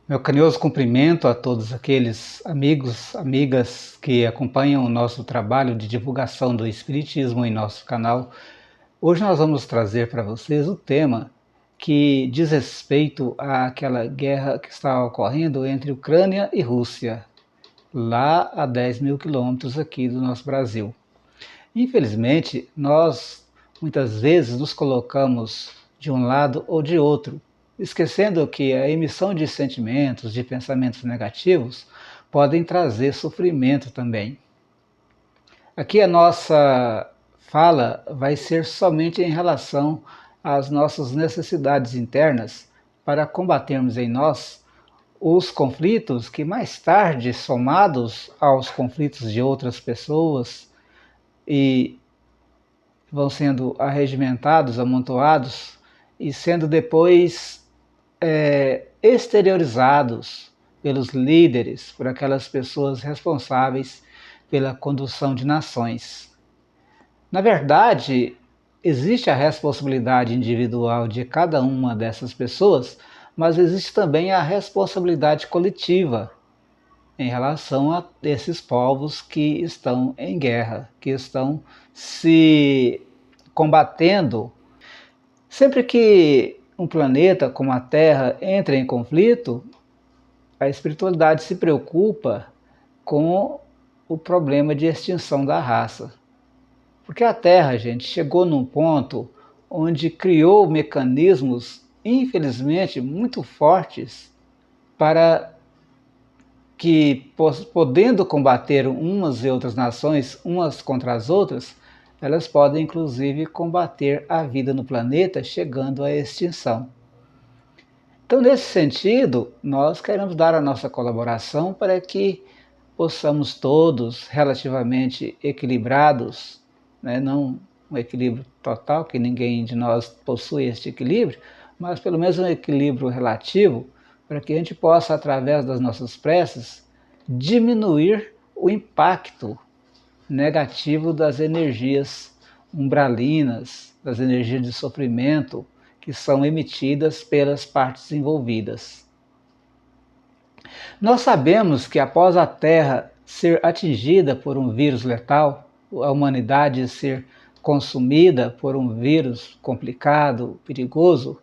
Meu carinhoso cumprimento a todos aqueles amigos, amigas que acompanham o nosso trabalho de divulgação do Espiritismo em nosso canal. Hoje nós vamos trazer para vocês o tema que diz respeito àquela guerra que está ocorrendo entre Ucrânia e Rússia, lá a 10 mil quilômetros aqui do nosso Brasil. Infelizmente, nós muitas vezes nos colocamos de um lado ou de outro, esquecendo que a emissão de sentimentos, de pensamentos negativos, podem trazer sofrimento também. Aqui a nossa fala vai ser somente em relação às nossas necessidades internas para combatermos em nós os conflitos que mais tarde, somados aos conflitos de outras pessoas e vão sendo arregimentados, amontoados e sendo depois exteriorizados pelos líderes, por aquelas pessoas responsáveis pela condução de nações. Na verdade, existe a responsabilidade individual de cada uma dessas pessoas, mas existe também a responsabilidade coletiva em relação a esses povos que estão em guerra, que estão se combatendo. Sempre que um planeta como a Terra entra em conflito, a espiritualidade se preocupa com o problema de extinção da raça. Porque a Terra, gente, chegou num ponto onde criou mecanismos, infelizmente, muito fortes para que, podendo combater umas e outras nações, umas contra as outras, elas podem inclusive combater a vida no planeta, chegando à extinção. Então, nesse sentido, nós queremos dar a nossa colaboração para que possamos todos, relativamente equilibrados, né? Não um equilíbrio total, que ninguém de nós possui este equilíbrio, mas pelo menos um equilíbrio relativo, para que a gente possa, através das nossas preces, diminuir o impacto negativo das energias umbralinas, das energias de sofrimento que são emitidas pelas partes envolvidas. Nós sabemos que após a Terra ser atingida por um vírus letal, a humanidade ser consumida por um vírus complicado, perigoso,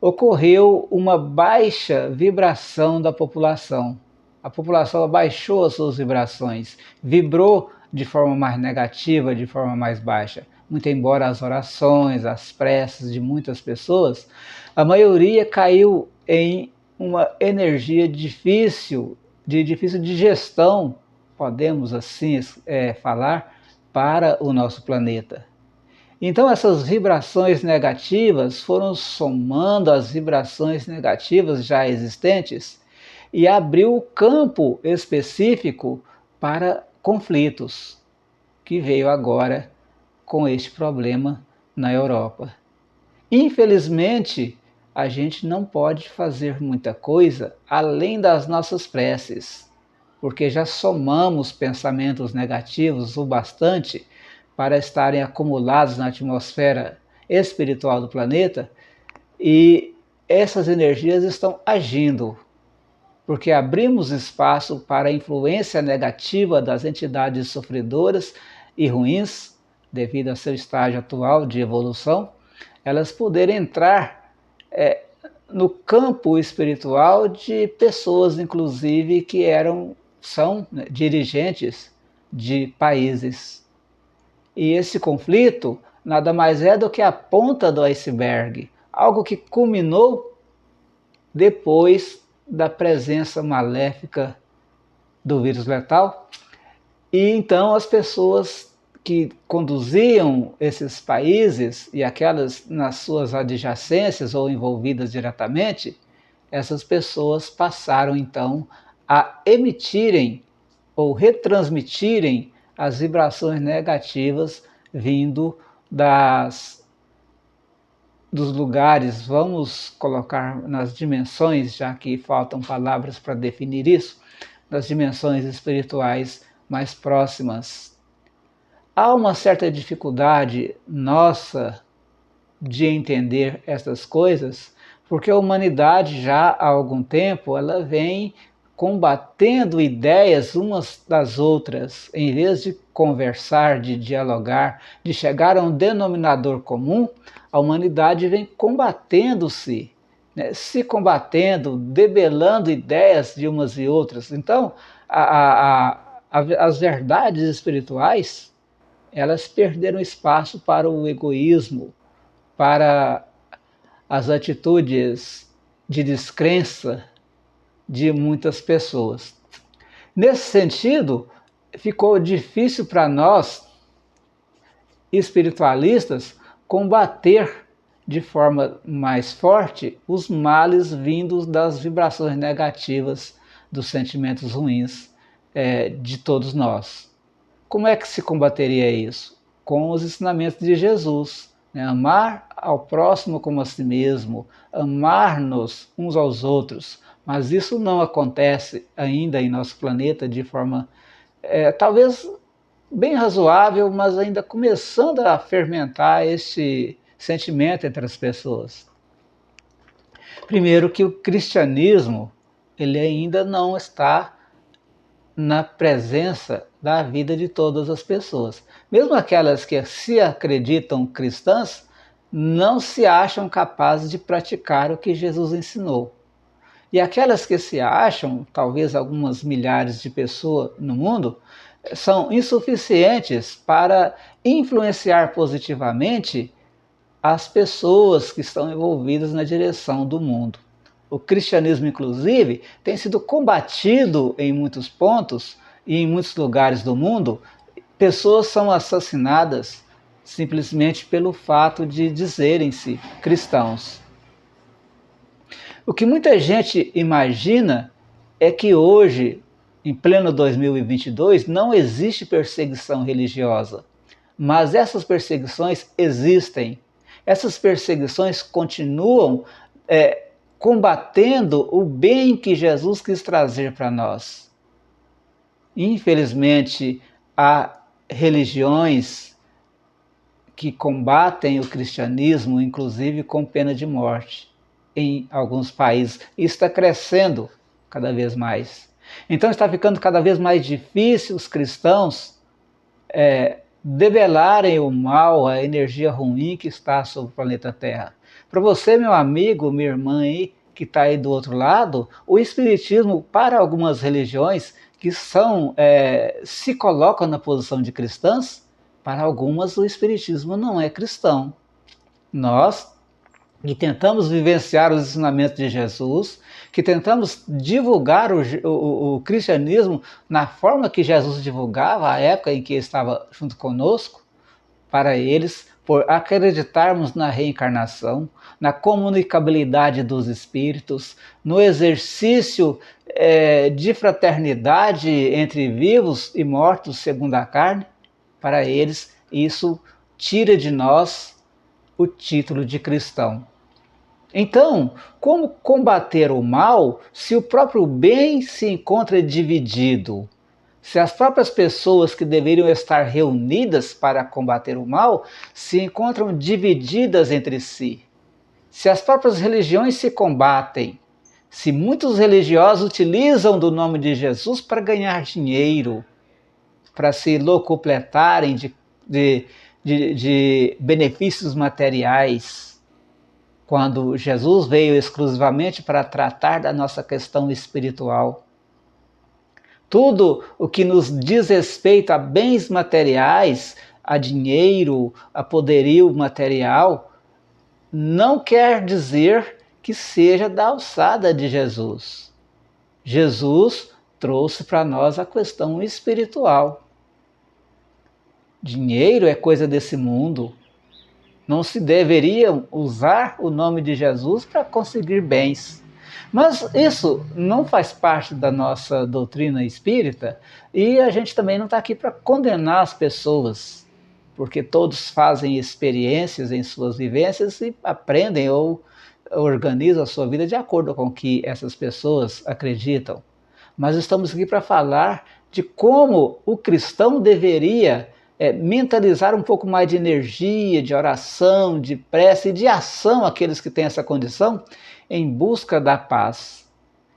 ocorreu uma baixa vibração da população. A população abaixou as suas vibrações, vibrou de forma mais negativa, de forma mais baixa. Muito embora as orações, as preces de muitas pessoas, a maioria caiu em uma energia difícil, de difícil digestão, podemos assim falar, para o nosso planeta. Então essas vibrações negativas foram somando as vibrações negativas já existentes e abriu o campo específico para conflitos, que veio agora com este problema na Europa. Infelizmente, a gente não pode fazer muita coisa além das nossas preces, porque já somamos pensamentos negativos o bastante para estarem acumulados na atmosfera espiritual do planeta, e essas energias estão agindo, porque abrimos espaço para a influência negativa das entidades sofredoras e ruins, devido ao seu estágio atual de evolução, elas poderem entrar no campo espiritual de pessoas, inclusive, que são dirigentes de países. E esse conflito nada mais é do que a ponta do iceberg, algo que culminou depois da presença maléfica do vírus letal. E então as pessoas que conduziam esses países e aquelas nas suas adjacências ou envolvidas diretamente, essas pessoas passaram então a emitirem ou retransmitirem as vibrações negativas vindo dos lugares, vamos colocar nas dimensões, já que faltam palavras para definir isso, das dimensões espirituais mais próximas. Há uma certa dificuldade nossa de entender essas coisas, Porque a humanidade já há algum tempo ela vem combatendo ideias umas das outras, em vez de conversar, de dialogar, de chegar a um denominador comum, a humanidade vem combatendo-se, né, se combatendo, debelando ideias de umas e outras. Então, as verdades espirituais, elas perderam espaço para o egoísmo, para as atitudes de descrença de muitas pessoas. Nesse sentido, ficou difícil para nós, espiritualistas, combater de forma mais forte os males vindos das vibrações negativas, dos sentimentos ruins de todos nós. Como é que se combateria isso? Com os ensinamentos de Jesus. Né? Amar ao próximo como a si mesmo, amar-nos uns aos outros. Mas isso não acontece ainda em nosso planeta de forma talvez bem razoável, mas ainda começando a fermentar esse sentimento entre as pessoas. Primeiro que o cristianismo ele ainda não está na presença da vida de todas as pessoas. Mesmo aquelas que se acreditam cristãs, não se acham capazes de praticar o que Jesus ensinou. E aquelas que se acham, talvez algumas milhares de pessoas no mundo, são insuficientes para influenciar positivamente as pessoas que estão envolvidas na direção do mundo. O cristianismo, inclusive, tem sido combatido em muitos pontos e em muitos lugares do mundo. Pessoas são assassinadas simplesmente pelo fato de dizerem-se cristãos. O que muita gente imagina é que hoje, em pleno 2022, não existe perseguição religiosa. Mas essas perseguições existem. Essas perseguições continuam combatendo o bem que Jesus quis trazer para nós. Infelizmente, há religiões que combatem o cristianismo, inclusive com pena de morte, em alguns países. Isso está crescendo cada vez mais. Então está ficando cada vez mais difícil os cristãos debelarem o mal, a energia ruim que está sobre o planeta Terra. Para você, meu amigo, minha irmã aí, que está aí do outro lado, o Espiritismo, para algumas religiões que se colocam na posição de cristãs, para algumas o Espiritismo não é cristão. Nós, que tentamos vivenciar os ensinamentos de Jesus, que tentamos divulgar o cristianismo na forma que Jesus divulgava, a época em que estava junto conosco, para eles, por acreditarmos na reencarnação, na comunicabilidade dos espíritos, no exercício de fraternidade entre vivos e mortos segundo a carne, para eles isso tira de nós o título de cristão. Então, como combater o mal se o próprio bem se encontra dividido? Se as próprias pessoas que deveriam estar reunidas para combater o mal se encontram divididas entre si? Se as próprias religiões se combatem? Se muitos religiosos utilizam do nome de Jesus para ganhar dinheiro, para se locupletarem de benefícios materiais, quando Jesus veio exclusivamente para tratar da nossa questão espiritual. Tudo o que nos diz respeito a bens materiais, a dinheiro, a poderio material, não quer dizer que seja da alçada de Jesus. Jesus trouxe para nós a questão espiritual. Dinheiro é coisa desse mundo. Não se deveria usar o nome de Jesus para conseguir bens. Mas isso não faz parte da nossa doutrina espírita e a gente também não está aqui para condenar as pessoas, porque todos fazem experiências em suas vivências e aprendem ou organizam a sua vida de acordo com o que essas pessoas acreditam. Mas estamos aqui para falar de como o cristão deveria mentalizar um pouco mais de energia, de oração, de prece e de ação aqueles que têm essa condição, em busca da paz.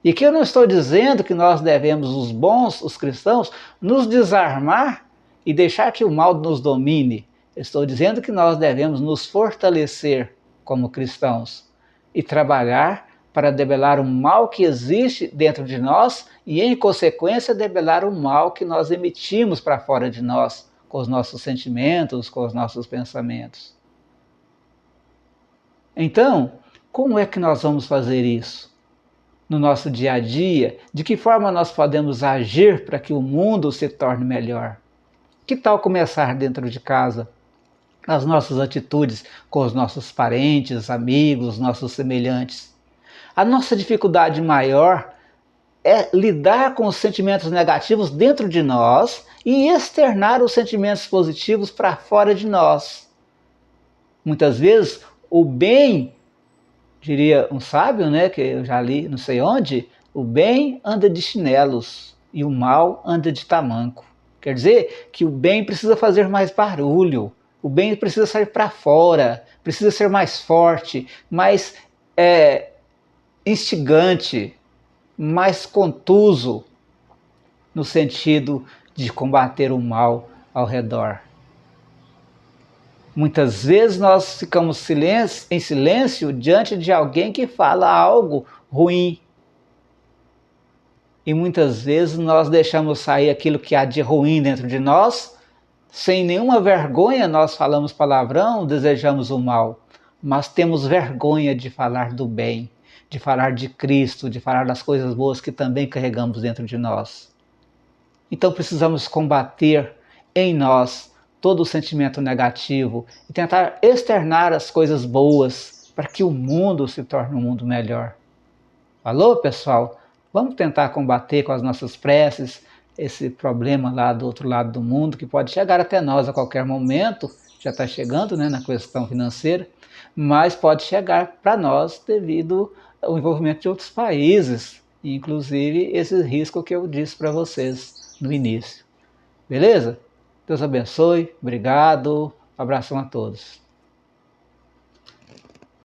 E que eu não estou dizendo que nós devemos, os bons, os cristãos, nos desarmar e deixar que o mal nos domine. Estou dizendo que nós devemos nos fortalecer como cristãos e trabalhar para debelar o mal que existe dentro de nós e, em consequência, debelar o mal que nós emitimos para fora de nós, com os nossos sentimentos, com os nossos pensamentos. Então, como é que nós vamos fazer isso? No nosso dia a dia, de que forma nós podemos agir para que o mundo se torne melhor? Que tal começar dentro de casa? As nossas atitudes com os nossos parentes, amigos, nossos semelhantes. A nossa dificuldade maior é lidar com os sentimentos negativos dentro de nós e externar os sentimentos positivos para fora de nós. Muitas vezes, o bem, diria um sábio, né, que eu já li não sei onde, o bem anda de chinelos e o mal anda de tamanco. Quer dizer que o bem precisa fazer mais barulho, o bem precisa sair para fora, precisa ser mais forte, mais instigante, mais contuso, no sentido de combater o mal ao redor. Muitas vezes nós ficamos em silêncio diante de alguém que fala algo ruim. E muitas vezes nós deixamos sair aquilo que há de ruim dentro de nós, sem nenhuma vergonha nós falamos palavrão, desejamos o mal, mas temos vergonha de falar do bem, de falar de Cristo, de falar das coisas boas que também carregamos dentro de nós. Então precisamos combater em nós todo o sentimento negativo e tentar externar as coisas boas para que o mundo se torne um mundo melhor. Falou, pessoal? Vamos tentar combater com as nossas preces esse problema lá do outro lado do mundo que pode chegar até nós a qualquer momento, já está chegando, né, na questão financeira, mas pode chegar para nós devido ao envolvimento de outros países, inclusive esse risco que eu disse para vocês no início. Beleza? Deus abençoe, obrigado, abração a todos.